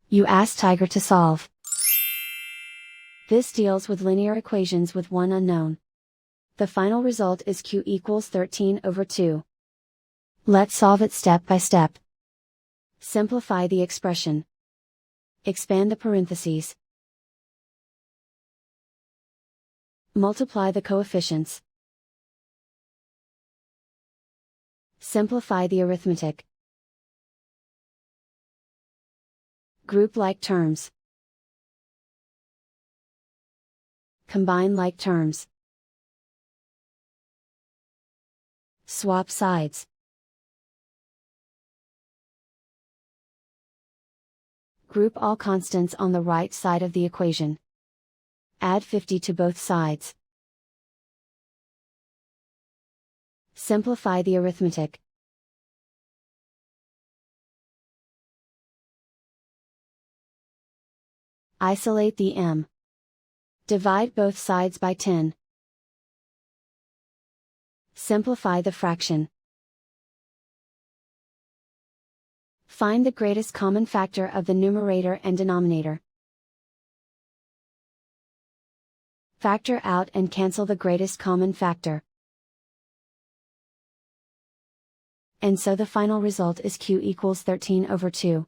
You ask Tiger to solve. This deals with linear equations with one unknown. The final result is q equals 13 over 2. Let's solve it step by step. Simplify the expression. Expand the parentheses. Multiply the coefficients. Simplify the arithmetic. Group like terms. Combine like terms. Swap sides. Group all constants on the right side of the equation. Add 50 to both sides. Simplify the arithmetic. Isolate the m. Divide both sides by 10. Simplify the fraction. Find the greatest common factor of the numerator and denominator. Factor out and cancel the greatest common factor. And so the final result is q equals 13 over 2.